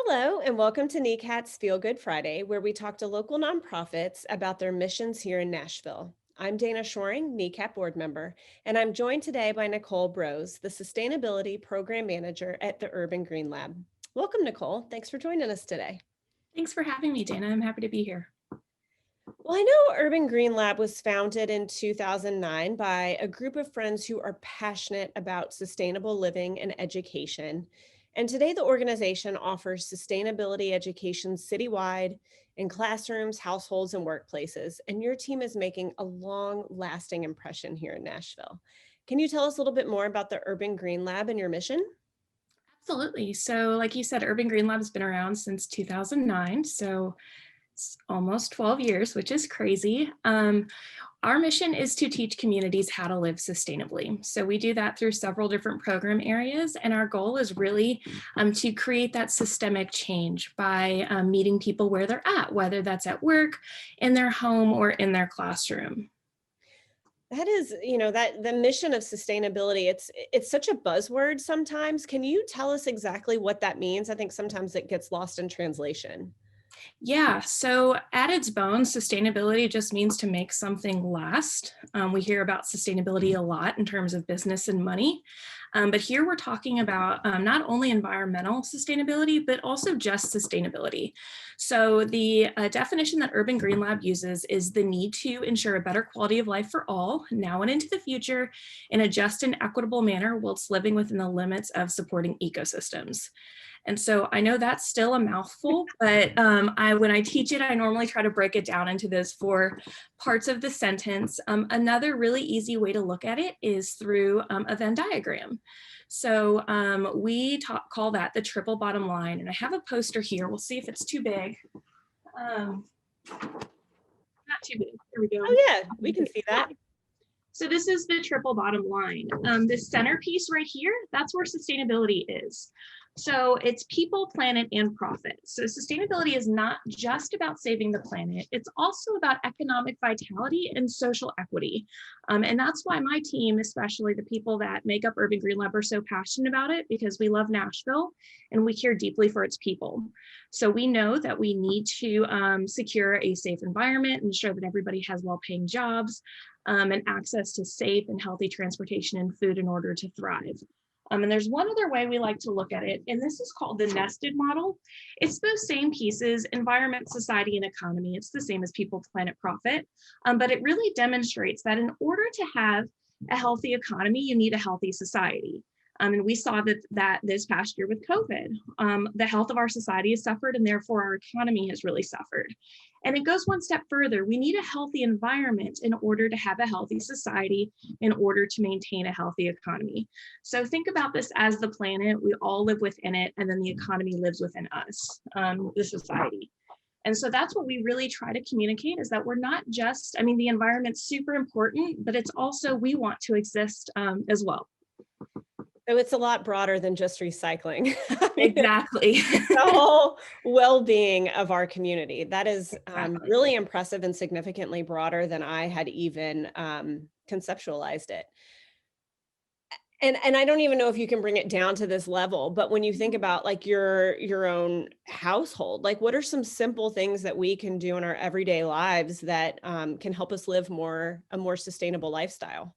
Hello, and welcome to NECAT's Feel Good Friday, where we talk to local nonprofits about their missions here in Nashville. I'm Dana Shoring, NECAT board member, and I'm joined today by Nicole Brose, the Sustainability Program Manager at the Urban Green Lab. Welcome, Nicole. Thanks for joining us today. Thanks for having me, Dana. I'm happy to be here. Well, I know Urban Green Lab was founded in 2009 by a group of friends who are passionate about sustainable living and education. And today, the organization offers sustainability education citywide in classrooms, households, and workplaces. And your team is making a long lasting impression here in Nashville. Can you tell us a little bit more about the Urban Green Lab and your mission? Absolutely. So, like you said, Urban Green Lab has been around since 2009. So, it's almost 12 years, which is crazy. Our mission is to teach communities how to live sustainably. So we do that through several different program areas. And our goal is really to create that systemic change by meeting people where they're at, whether that's at work, in their home, or in their classroom. That is, that the mission of sustainability, it's such a buzzword sometimes. Can you tell us exactly what that means? I think sometimes it gets lost in translation. Yeah, so at its bones, sustainability just means to make something last. We hear about sustainability a lot in terms of business and money, but here we're talking about not only environmental sustainability, but also just sustainability. So the definition that Urban Green Lab uses is the need to ensure a better quality of life for all, now and into the future, in a just and equitable manner, whilst living within the limits of supporting ecosystems. And so I know that's still a mouthful, but when I teach it, I normally try to break it down into those four parts of the sentence. Another really easy way to look at it is through a Venn diagram. So call that the triple bottom line. And I have a poster here. We'll see if it's too big. Not too big. There we go. Oh, yeah, we can see that. So this is the triple bottom line. This centerpiece right here, that's where sustainability is. So it's people, planet, and profit. So sustainability is not just about saving the planet. It's also about economic vitality and social equity. And that's why my team, especially the people that make up Urban Green Lab, are so passionate about it, because we love Nashville and we care deeply for its people. So we know that we need to secure a safe environment, ensure that everybody has well-paying jobs, and access to safe and healthy transportation and food in order to thrive. And there's one other way we like to look at it, and this is called the nested model. It's those same pieces: environment, society, and economy. It's the same as people, planet, profit, but it really demonstrates that in order to have a healthy economy, you need a healthy society. And we saw that this past year with COVID, the health of our society has suffered, and therefore our economy has really suffered. And it goes one step further. We need a healthy environment in order to have a healthy society, in order to maintain a healthy economy. So think about this as the planet. We all live within it, and then the economy lives within us, the society. And so that's what we really try to communicate, is that we're not just, the environment's super important, but it's also, we want to exist as well. So it's a lot broader than just recycling. Exactly. The whole well-being of our community. That is Exactly. really impressive and significantly broader than I had even conceptualized it. And I don't even know if you can bring it down to this level, but when you think about like your own household, like what are some simple things that we can do in our everyday lives that can help us live a more sustainable lifestyle?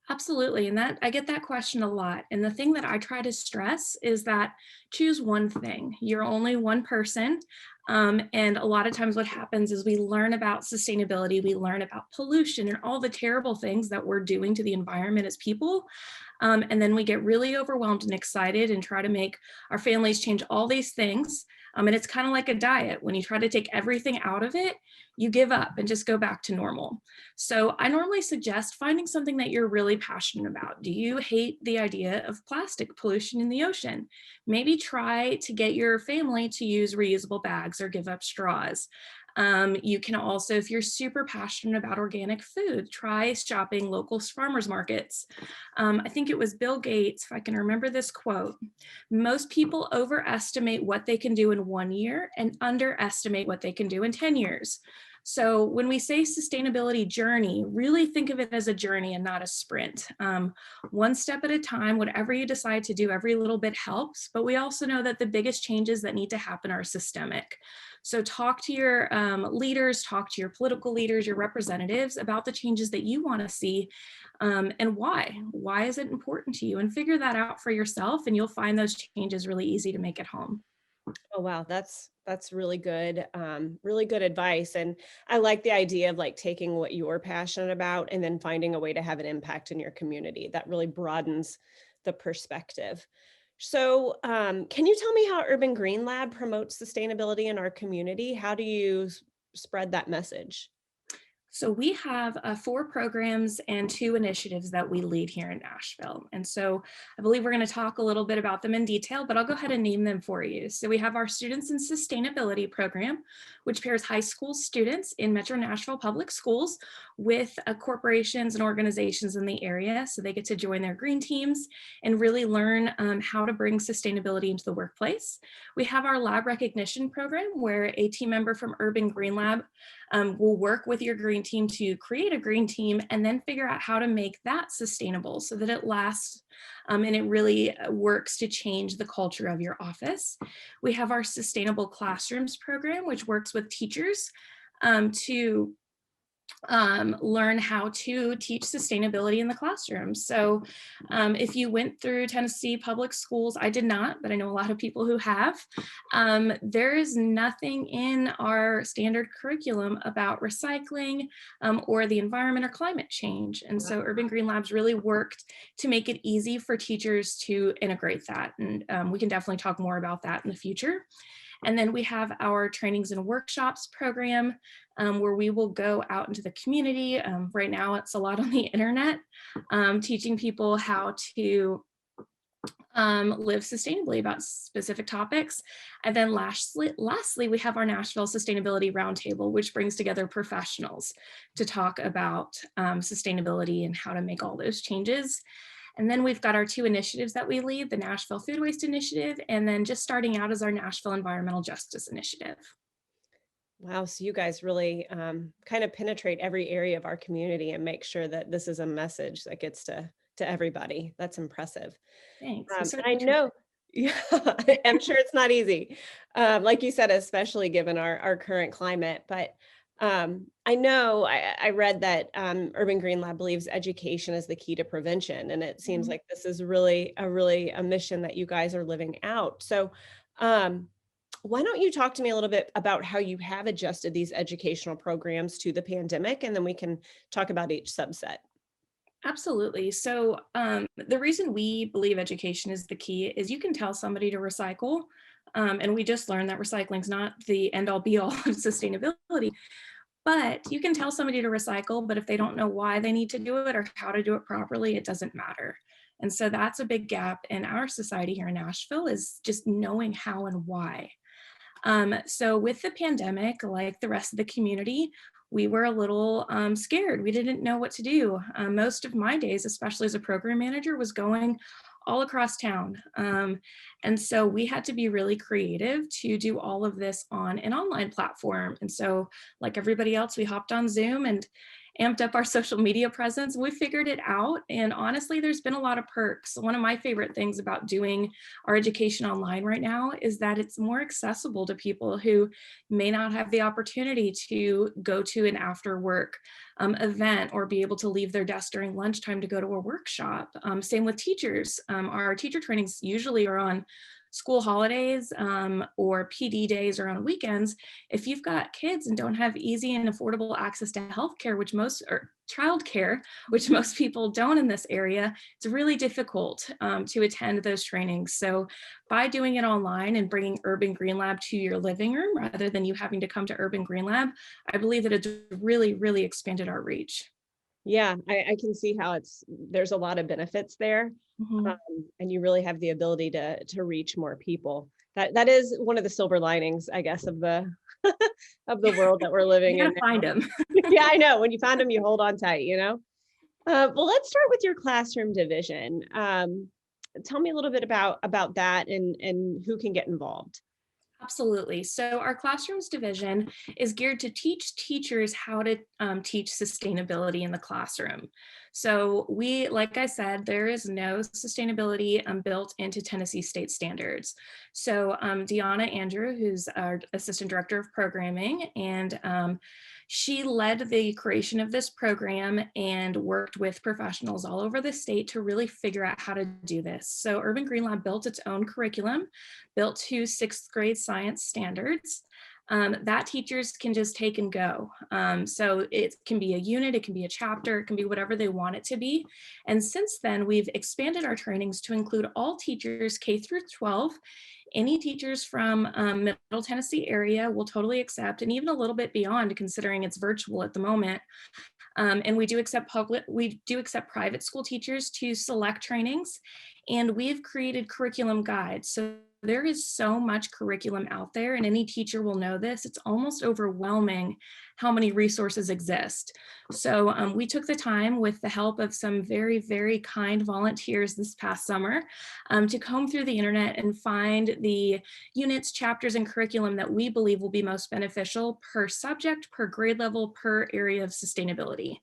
Absolutely. And that I get that question a lot. And the thing that I try to stress is that choose one thing. You're only one person. And a lot of times what happens is we learn about sustainability, we learn about pollution and all the terrible things that we're doing to the environment as people. And then we get really overwhelmed and excited and try to make our families change all these things. And it's kind of like a diet. When you try to take everything out of it, you give up and just go back to normal. So I normally suggest finding something that you're really passionate about. Do you hate the idea of plastic pollution in the ocean? Maybe try to get your family to use reusable bags or give up straws. You can also, if you're super passionate about organic food, try shopping local farmers markets. I think it was Bill Gates, if I can remember this quote: most people overestimate what they can do in 1 year and underestimate what they can do in 10 years. So when we say sustainability journey, really think of it as a journey and not a sprint. One step at a time, whatever you decide to do, every little bit helps. But we also know that the biggest changes that need to happen are systemic. So talk to your leaders, talk to your political leaders, your representatives about the changes that you want to see, and why. Why is it important to you? And figure that out for yourself, and you'll find those changes really easy to make at home. Oh, wow, that's really good advice. And I like the idea of like taking what you're passionate about and then finding a way to have an impact in your community. That really broadens the perspective. So, can you tell me how Urban Green Lab promotes sustainability in our community? How do you spread that message? So we have 4 programs and 2 initiatives that we lead here in Nashville. And so I believe we're going to talk a little bit about them in detail, but I'll go ahead and name them for you. So we have our Students in Sustainability program, which pairs high school students in Metro Nashville Public Schools with corporations and organizations in the area. So they get to join their green teams and really learn how to bring sustainability into the workplace. We have our lab recognition program, where a team member from Urban Green Lab will work with your green team to create a green team and then figure out how to make that sustainable so that it lasts, and it really works to change the culture of your office. We have our Sustainable Classrooms program, which works with teachers to learn how to teach sustainability in the classroom. So if you went through Tennessee public schools, I did not, but I know a lot of people who have, there is nothing in our standard curriculum about recycling or the environment or climate change. And so Urban Green Labs really worked to make it easy for teachers to integrate that. And we can definitely talk more about that in the future. And then we have our trainings and workshops program, where we will go out into the community. Right now, it's a lot on the internet, teaching people how to live sustainably about specific topics. And then lastly, we have our Nashville Sustainability Roundtable, which brings together professionals to talk about sustainability and how to make all those changes. And then we've got our 2 initiatives that we lead, the Nashville Food Waste Initiative, and then just starting out as our Nashville Environmental Justice Initiative. Wow, so you guys really kind of penetrate every area of our community and make sure that this is a message that gets to everybody. That's impressive. Thanks. We And I certainly try. know, yeah, I'm sure it's not easy, like you said, especially given our current climate. But I know I read that Urban Green Lab believes education is the key to prevention, and it seems Mhm. like this is really a mission that you guys are living out. So, um, why don't you talk to me a little bit about how you have adjusted these educational programs to the pandemic, and then we can talk about each subset. Absolutely. So the reason we believe education is the key is you can tell somebody to recycle. And we just learned that recycling is not the end all be all of sustainability, but you can tell somebody to recycle, but if they don't know why they need to do it or how to do it properly, it doesn't matter. And so that's a big gap in our society here in Nashville, is just knowing how and why. So with the pandemic, like the rest of the community, we were a little scared. We didn't know what to do. Most of my days, especially as a program manager, was going all across town. And so we had to be really creative to do all of this on an online platform. And so, like everybody else, we hopped on Zoom and amped up our social media presence. We figured it out. And honestly, there's been a lot of perks. One of my favorite things about doing our education online right now is that it's more accessible to people who may not have the opportunity to go to an after work event or be able to leave their desk during lunchtime to go to a workshop. Same with teachers. Our teacher trainings usually are on school holidays or PD days or on weekends. If you've got kids and don't have easy and affordable access to healthcare, which most or childcare, which most people don't in this area, it's really difficult to attend those trainings. So by doing it online and bringing Urban Green Lab to your living room rather than you having to come to Urban Green Lab, I believe that it's really expanded our reach. Yeah, I can see how there's a lot of benefits there, Mhm. and you really have the ability to reach more people. That is one of the silver linings, I guess, of the of the world that we're living You in gotta find now. them. Yeah, I know. When you find them, you hold on tight, you know? Well, let's start with your classroom division. Tell me a little bit about that and who can get involved. Absolutely. So our classrooms division is geared to teach teachers how to teach sustainability in the classroom. So we, like I said, there is no sustainability built into Tennessee state standards. So Deanna Andrew, who's our assistant director of programming, and she led the creation of this program and worked with professionals all over the state to really figure out how to do this. So Urban Green Lab built its own curriculum, built to sixth grade science standards, that teachers can just take and go. So it can be a unit, it can be a chapter, it can be whatever they want it to be. And since then, we've expanded our trainings to include all teachers K through 12. Any teachers from Middle Tennessee area will totally accept, and even a little bit beyond, considering it's virtual at the moment. And we do accept private school teachers to select trainings, and we've created curriculum guides. So there is so much curriculum out there, and any teacher will know this. It's almost overwhelming how many resources exist. So we took the time, with the help of some very, very kind volunteers this past summer, to comb through the internet and find the units, chapters, and curriculum that we believe will be most beneficial per subject, per grade level, per area of sustainability.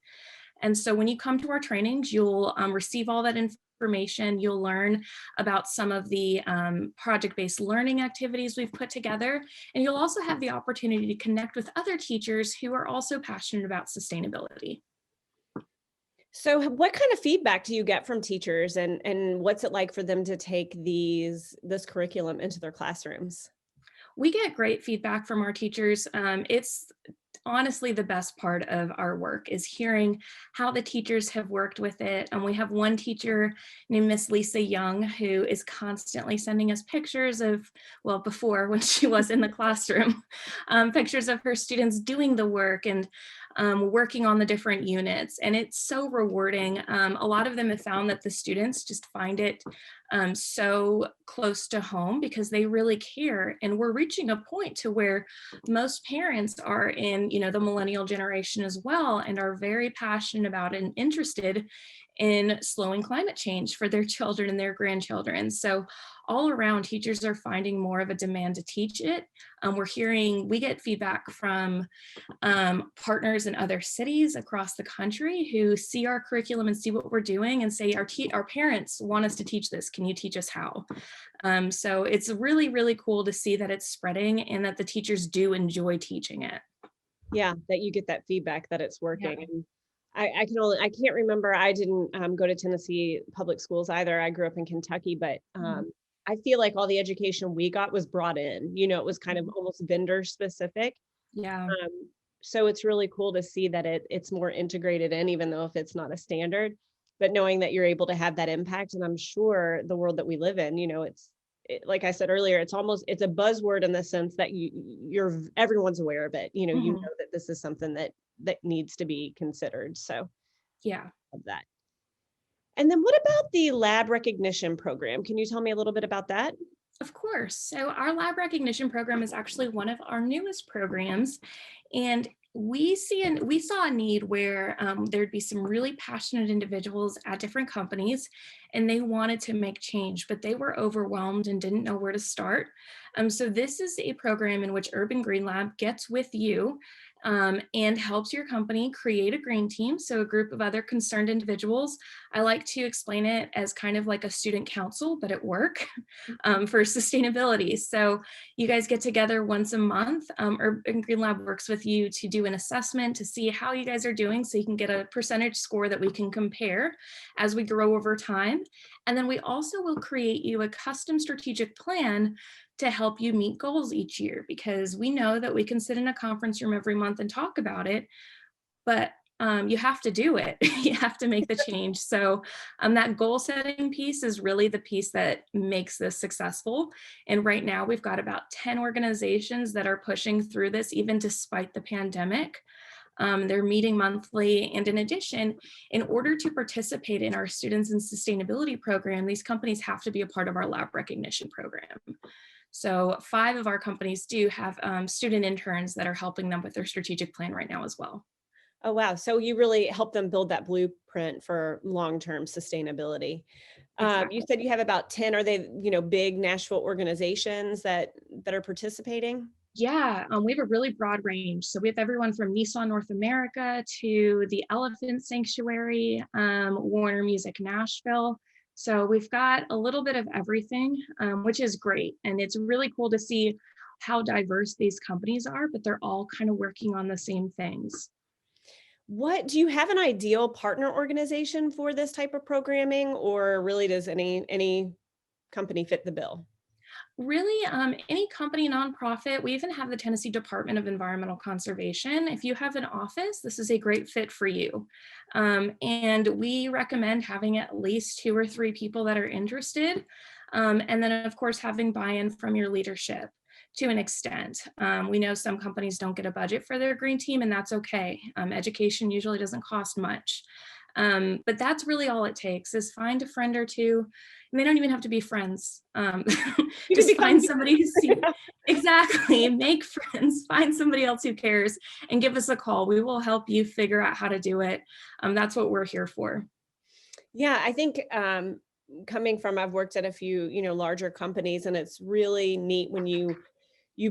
And so when you come to our trainings, you'll receive all that information. You'll learn about some of the project-based learning activities we've put together. And you'll also have the opportunity to connect with other teachers who are also passionate about sustainability. So what kind of feedback do you get from teachers, and what's it like for them to take this curriculum into their classrooms? We get great feedback from our teachers. It's honestly the best part of our work is hearing how the teachers have worked with it. And we have one teacher named Miss Lisa Young who is constantly sending us pictures of, well, before when she was in the classroom, pictures of her students doing the work and working on the different units. And it's so rewarding. A lot of them have found that the students just find it so close to home because they really care. And we're reaching a point to where most parents are in, the millennial generation as well, and are very passionate about and interested in slowing climate change for their children and their grandchildren. So all around, teachers are finding more of a demand to teach it. We get feedback from partners in other cities across the country who see our curriculum and see what we're doing and say, our parents want us to teach this. Can you teach us how? So it's really, really cool to see that it's spreading and that the teachers do enjoy teaching it. Yeah, that you get that feedback that it's Yeah. working. And I can't remember. I didn't go to Tennessee public schools either. I grew up in Kentucky, but Mhm. I feel like all the education we got was brought in. It was kind of Mhm. almost vendor specific. Yeah. So it's really cool to see that it's more integrated in, even though if it's not a standard, but knowing that you're able to have that impact. And I'm sure the world that we live in, like I said earlier, it's a buzzword in the sense that everyone's aware of it. You Mhm. know that this is something that needs to be considered. So Yeah. of that. And then what about the lab recognition program? Can you tell me a little bit about that? Of course. So our lab recognition program is actually one of our newest programs, and we saw a need where there'd be some really passionate individuals at different companies, and they wanted to make change, but they were overwhelmed and didn't know where to start. So this is a program in which Urban Green Lab gets with you and helps your company create a green team, so a group of other concerned individuals. I like to explain it as kind of like a student council, but at work. For sustainability. So you guys get together once a month. Urban Green Lab works with you to do an assessment to see how you guys are doing so you can get a percentage score that we can compare as we grow over time. And then we also will create you a custom strategic plan to help you meet goals each year, because we know that we can sit in a conference room every month and talk about it, but you have to do it. You have to make the change. So that goal setting piece is really the piece that makes this successful. And right now we've got about 10 organizations that are pushing through this, even despite the pandemic. They're meeting monthly. And in addition, in order to participate in our Students in Sustainability program, these companies have to be a part of our lab recognition program. So 5 of our companies do have student interns that are helping them with their strategic plan right now as well. Oh, wow. So you really help them build that blueprint for long-term sustainability. You Exactly. said you have about 10. Are they, big Nashville organizations that are participating? Yeah, we have a really broad range. So we have everyone from Nissan North America to the Elephant Sanctuary, Warner Music Nashville. So we've got a little bit of everything, which is great. And it's really cool to see how diverse these companies are, but they're all kind of working on the same things. What do you have an ideal partner organization for this type of programming, or really does any company fit the bill? Really, any company, nonprofit, we even have the Tennessee Department of Environmental Conservation. If you have an office, this is a great fit for you. And we recommend having at least 2 or 3 people that are interested. And then, of course, having buy in from your leadership to an extent. We know some companies don't get a budget for their green team, and that's okay. Education usually doesn't cost much. But that's really all it takes is find a friend or two, and they don't even have to be friends. You can Just become find somebody who see exactly, make friends, find somebody else who cares, and give us a call. We will help you figure out how to do it. That's what we're here for. Yeah, I think, coming from I've worked at a few, larger companies, and it's really neat when you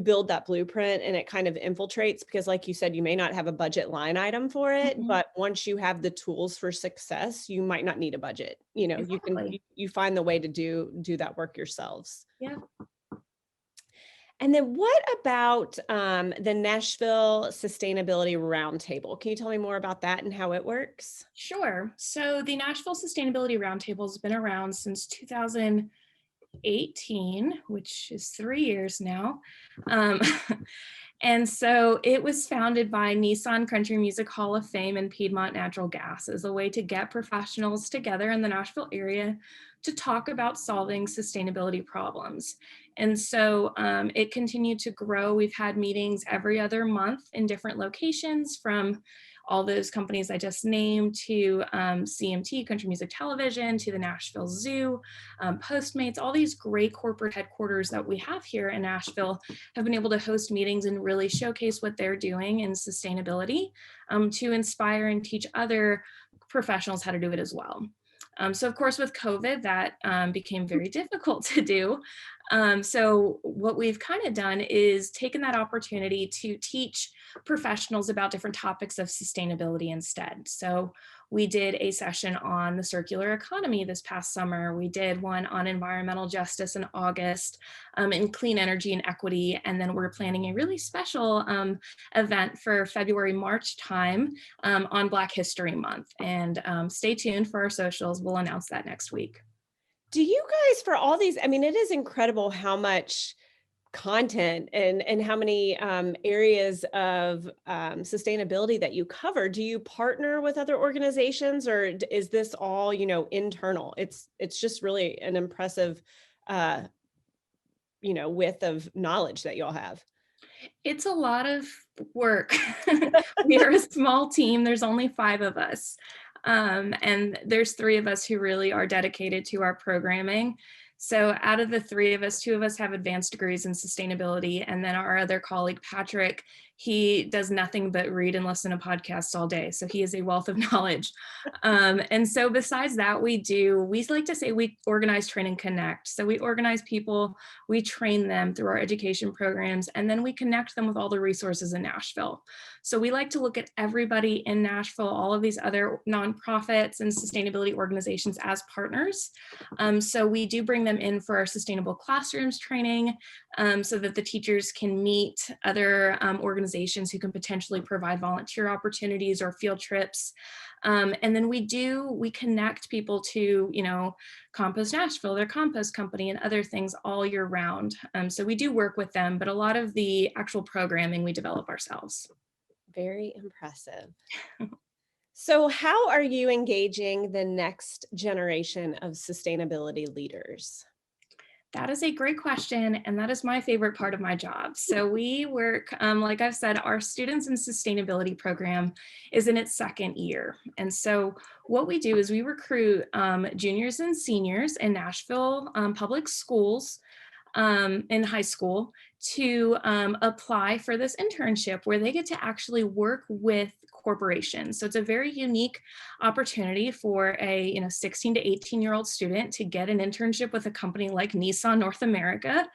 build that blueprint and it kind of infiltrates because like you said, you may not have a budget line item for it, Mhm. but once you have the tools for success, you might not need a budget. You Exactly. you find the way to do that work yourselves. Yeah. And then what about the Nashville Sustainability Roundtable? Can you tell me more about that and how it works? Sure. So the Nashville Sustainability Roundtable has been around since 2018, which is 3 years now. Um, and so it was founded by Nissan Country Music Hall of Fame and Piedmont Natural Gas as a way to get professionals together in the Nashville area to talk about solving sustainability problems. And so it continued to grow. We've had meetings every other month in different locations, from all those companies I just named to CMT, Country Music Television, to the Nashville Zoo, Postmates. All these great corporate headquarters that we have here in Nashville have been able to host meetings and really showcase what they're doing in sustainability, to inspire and teach other professionals how to do it as well. So of course, with COVID, that became very difficult to do. So what we've kind of done is taken that opportunity to teach professionals about different topics of sustainability instead. So we did a session on the circular economy this past summer. We did one on environmental justice in August, and clean energy and equity. And then we're planning a really special event for February, March time, on Black History Month. And stay tuned for our socials. We'll announce that next week. Do you guys for all these, I mean, it is incredible how much content and how many areas of sustainability that you cover. Do you partner with other organizations, or is this all internal? It's just really an impressive uh, width of knowledge that y'all have. It's a lot of work. We are a small team. There's only 5 of us. And there's 3 of us who really are dedicated to our programming. So out of the 3 of us, 2 of us have advanced degrees in sustainability. And then our other colleague, Patrick, he does nothing but read and listen to podcasts all day. So he is a wealth of knowledge. And so besides that, we like to say we organize, train, and connect. So we organize people, we train them through our education programs, and then we connect them with all the resources in Nashville. So we like to look at everybody in Nashville, all of these other nonprofits and sustainability organizations as partners. So we do bring them in for our sustainable classrooms training, so that the teachers can meet other organizations who can potentially provide volunteer opportunities or field trips. And then we connect people to, Compost Nashville, their compost company, and other things all year round. So we do work with them, but a lot of the actual programming we develop ourselves. Very impressive. So, how are you engaging the next generation of sustainability leaders? That is a great question, and that is my favorite part of my job. So we work, like I've said, our Students in Sustainability program is in its 2nd year. And so what we do is we recruit juniors and seniors in Nashville public schools, in high school, to apply for this internship where they get to actually work with corporations. So it's a very unique opportunity for a 16 to 18-year-old student to get an internship with a company like Nissan North America.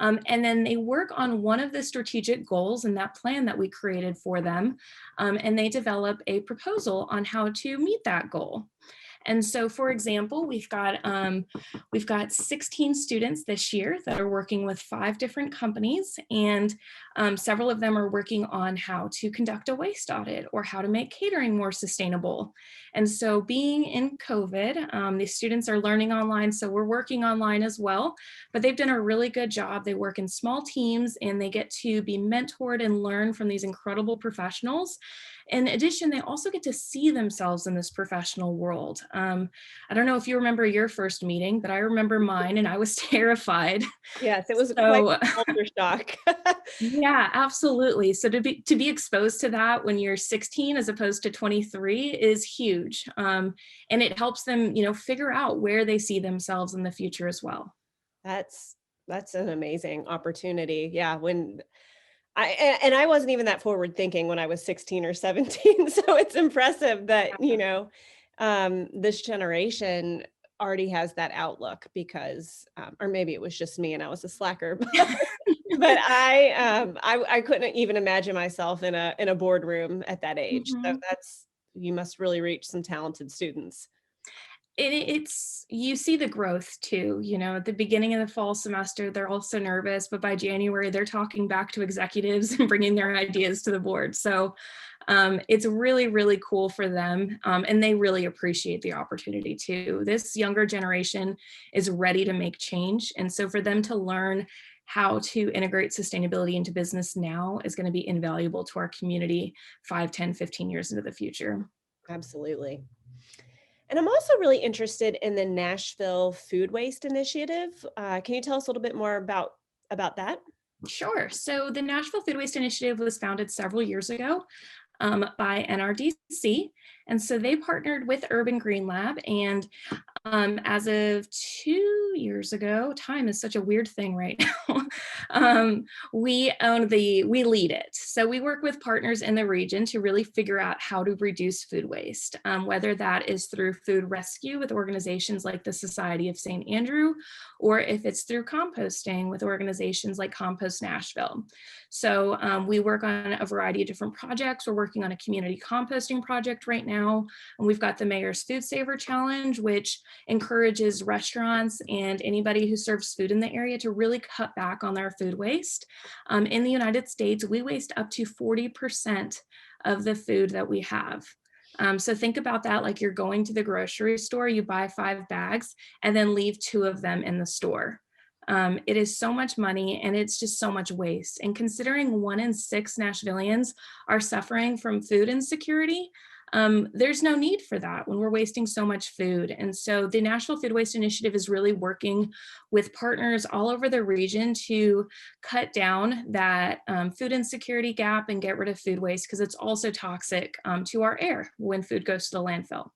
And then they work on one of the strategic goals in that plan that we created for them. And they develop a proposal on how to meet that goal. And so, for example, we've got 16 students this year that are working with 5 different companies, and several of them are working on how to conduct a waste audit or how to make catering more sustainable. And so, being in COVID, these students are learning online, so we're working online as well. But they've done a really good job. They work in small teams, and they get to be mentored and learn from these incredible professionals. In addition, they also get to see themselves in this professional world. I don't know if you remember your first meeting, but I remember mine, and I was terrified. Yes, it was quite So a culture shock. yeah, absolutely. So to be exposed to that when you're 16 as opposed to 23 is huge. And it helps them, figure out where they see themselves in the future as well. That's that's an amazing opportunity. Yeah, when and I wasn't even that forward thinking when I was 16 or 17, so it's impressive that, this generation already has that outlook because, or maybe it was just me and I was a slacker, but I couldn't even imagine myself in a boardroom at that age. So Mhm. that's you must really reach some talented students. It's you see the growth too, at the beginning of the fall semester, they're all so nervous, but by January, they're talking back to executives and bringing their ideas to the board. So it's really, really cool for them. And they really appreciate the opportunity too. This younger generation is ready to make change. And so for them to learn how to integrate sustainability into business now is going to be invaluable to our community 5, 10, 15 years into the future. Absolutely. And I'm also really interested in the Nashville Food Waste Initiative. Can you tell us a little bit more about that? Sure. So the Nashville Food Waste Initiative was founded several years ago by NRDC. And so they partnered with Urban Green Lab. And as of 2 years ago, time is such a weird thing right now. We lead it. So we work with partners in the region to really figure out how to reduce food waste, whether that is through food rescue with organizations like the Society of St. Andrew, or if it's through composting with organizations like Compost Nashville. So we work on a variety of different projects. We're working on a community composting project right now, and we've got the Mayor's Food Saver Challenge, which encourages restaurants and anybody who serves food in the area to really cut back on their food waste. In the United States, we waste up to 40% of the food that we have. So think about that like you're going to the grocery store, you buy 5 bags and then leave 2 of them in the store. It is so much money and it's just so much waste. And considering 1 in 6 Nashvillians are suffering from food insecurity, there's no need for that when we're wasting so much food. And so the Nashville Food Waste Initiative is really working with partners all over the region to cut down that food insecurity gap and get rid of food waste because it's also toxic to our air when food goes to the landfill.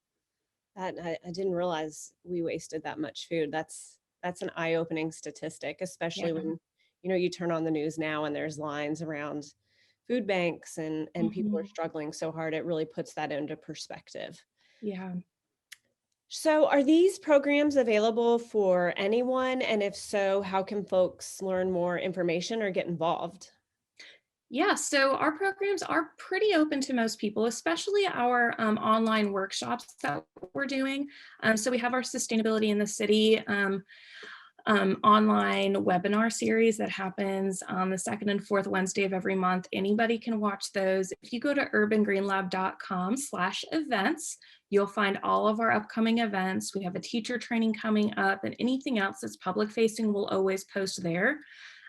I didn't realize we wasted that much food. That's an eye-opening statistic, Yeah. especially when, you turn on the news now and there's lines around food banks and people are Mhm. struggling so hard. It really puts that into perspective. Yeah. So, are these programs available for anyone? And if so, how can folks learn more information or get involved? Yeah, so our programs are pretty open to most people, especially our online workshops that we're doing. So we have our Sustainability in the City online webinar series that happens on the second and fourth Wednesday of every month. Anybody can watch those. If you go to urbangreenlab.com/events, you'll find all of our upcoming events. We have a teacher training coming up, and anything else that's public facing, we'll always post there.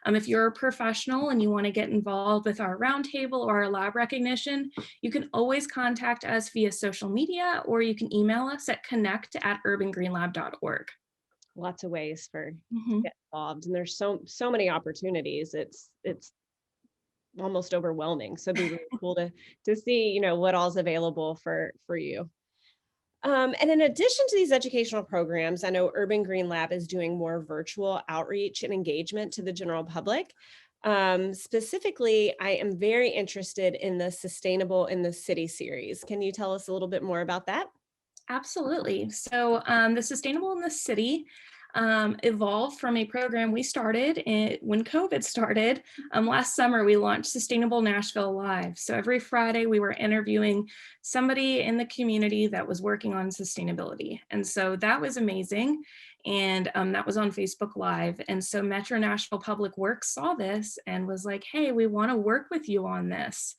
If you're a professional and you want to get involved with our roundtable or our lab recognition, you can always contact us via social media, or you can email us at connect@urbangreenlab.org. Lots of ways to Mhm. get involved, and there's so many opportunities. It's almost overwhelming. So it'd be really cool to see, what all's available for you. And in addition to these educational programs, I know Urban Green Lab is doing more virtual outreach and engagement to the general public. Specifically, I am very interested in the Sustainable in the City series. Can you tell us a little bit more about that? Absolutely. So the Sustainable in the City evolved from a program we started when COVID started. Last summer, we launched Sustainable Nashville Live. So every Friday, we were interviewing somebody in the community that was working on sustainability. And so that was amazing. And that was on Facebook Live. And so Metro Nashville Public Works saw this and was like, hey, we want to work with you on this.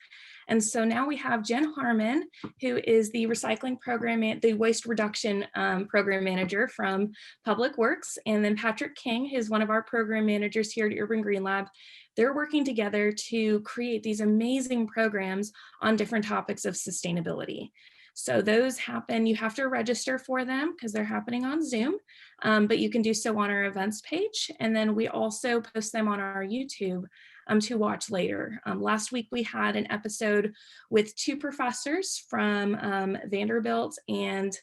And so now we have Jen Harmon, who is the recycling program, the waste reduction program manager from Public Works, and then Patrick King, who's one of our program managers here at Urban Green Lab. They're working together to create these amazing programs on different topics of sustainability. So those happen, you have to register for them because they're happening on Zoom, but you can do so on our events page. And then we also post them on our YouTube to watch later. Last week, we had an episode with two professors from Vanderbilt and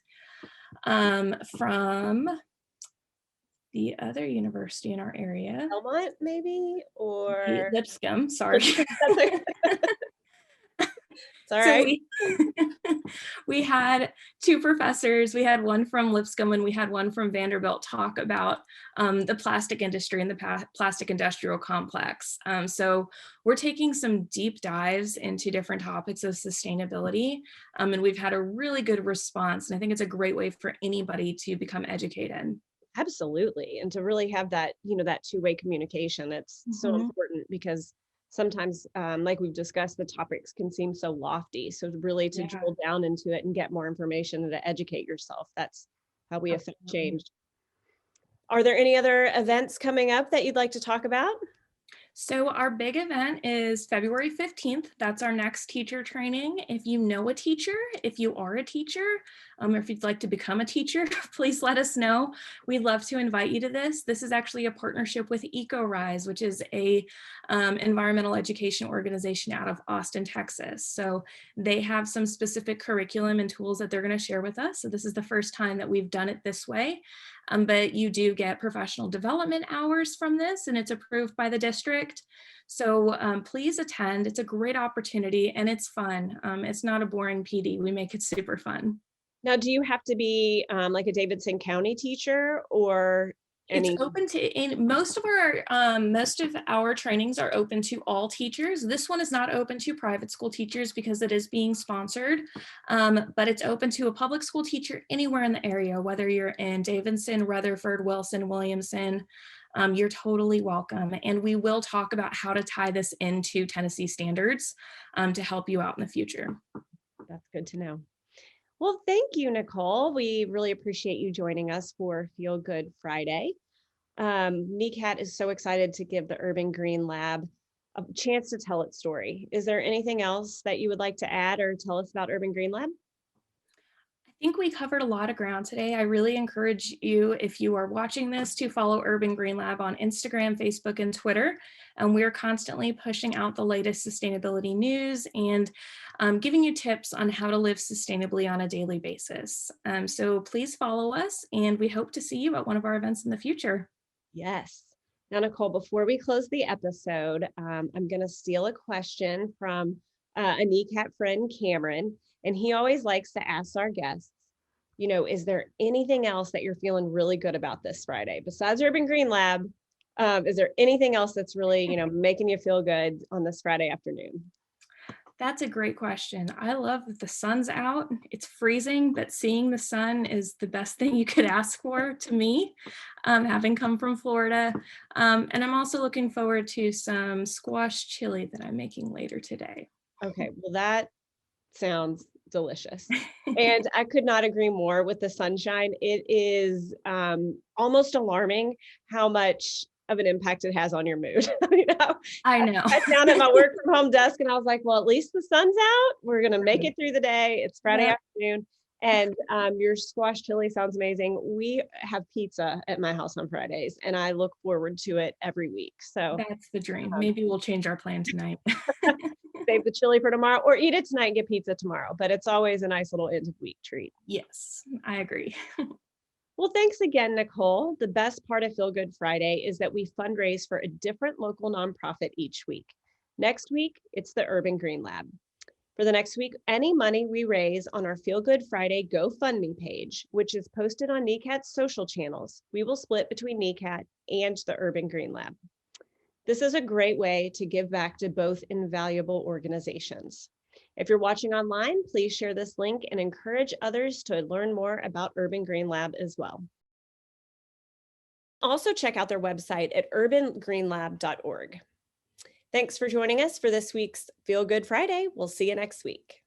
from the other university in our area. Belmont, maybe, or Lipscomb, sorry. It's all So right. we had two professors. We had one from Lipscomb and we had one from Vanderbilt talk about the plastic industry and the plastic industrial complex. So we're taking some deep dives into different topics of sustainability, and we've had a really good response. And I think it's a great way for anybody to become educated. Absolutely. And to really have that, that two-way communication, it's so important because sometimes, like we've discussed, the topics can seem so lofty. So really to drill down into it and get more information and to educate yourself, that's how we affect change. Are there any other events coming up that you'd like to talk about? So our big event is February 15th. That's our next teacher training. If you know a teacher, if you are a teacher, or if you'd like to become a teacher, please let us know. We'd love to invite you to this. This is actually a partnership with EcoRise, which is a environmental education organization out of Austin, Texas. So they have some specific curriculum and tools that they're going to share with us. So this is the first time that we've done it this way. But you do get professional development hours from this, and it's approved by the district. So please attend. It's a great opportunity and it's fun. It's not a boring PD. We make it super fun. Now, do you have to be like a Davidson County teacher or any? It's open to most of our trainings are open to all teachers. This one is not open to private school teachers because it is being sponsored, but it's open to a public school teacher anywhere in the area, whether you're in Davidson, Rutherford, Wilson, Williamson. You're totally welcome. And we will talk about how to tie this into Tennessee standards to help you out in the future. That's good to know. Well, thank you, Nicole. We really appreciate you joining us for Feel Good Friday. NECAT is so excited to give the Urban Green Lab a chance to tell its story. Is there anything else that you would like to add or tell us about Urban Green Lab? I think we covered a lot of ground today. I really encourage you, if you are watching this, to follow Urban Green Lab on Instagram, Facebook, and Twitter. We're constantly pushing out the latest sustainability news and giving you tips on how to live sustainably on a daily basis. So please follow us, and we hope to see you at one of our events in the future. Yes. Now, Nicole, before we close the episode, I'm going to steal a question from a NECAT friend, Cameron. And he always likes to ask our guests, is there anything else that you're feeling really good about this Friday besides Urban Green Lab? Is there anything else that's really, making you feel good on this Friday afternoon? That's a great question. I love that the sun's out. It's freezing, but seeing the sun is the best thing you could ask for to me, having come from Florida. And I'm also looking forward to some squash chili that I'm making later today. Okay, well, that sounds delicious. And I could not agree more with the sunshine. It is almost alarming how much of an impact it has on your mood. I know. I sat down at my work from home desk and I was like, well, at least the sun's out. We're going to make it through the day. It's Friday afternoon. And your squash chili sounds amazing. We have pizza at my house on Fridays and I look forward to it every week. So that's the dream. Maybe we'll change our plan tonight. Save the chili for tomorrow or eat it tonight and get pizza tomorrow. But it's always a nice little end of week treat. Yes, I agree. Well, thanks again, Nicole. The best part of Feel Good Friday is that we fundraise for a different local nonprofit each week. Next week, it's the Urban Green Lab. For the next week, any money we raise on our Feel Good Friday GoFundMe page, which is posted on NECAT's social channels, we will split between NECAT and the Urban Green Lab. This is a great way to give back to both invaluable organizations. If you're watching online, please share this link and encourage others to learn more about Urban Green Lab as well. Also check out their website at urbangreenlab.org. Thanks for joining us for this week's Feel Good Friday. We'll see you next week.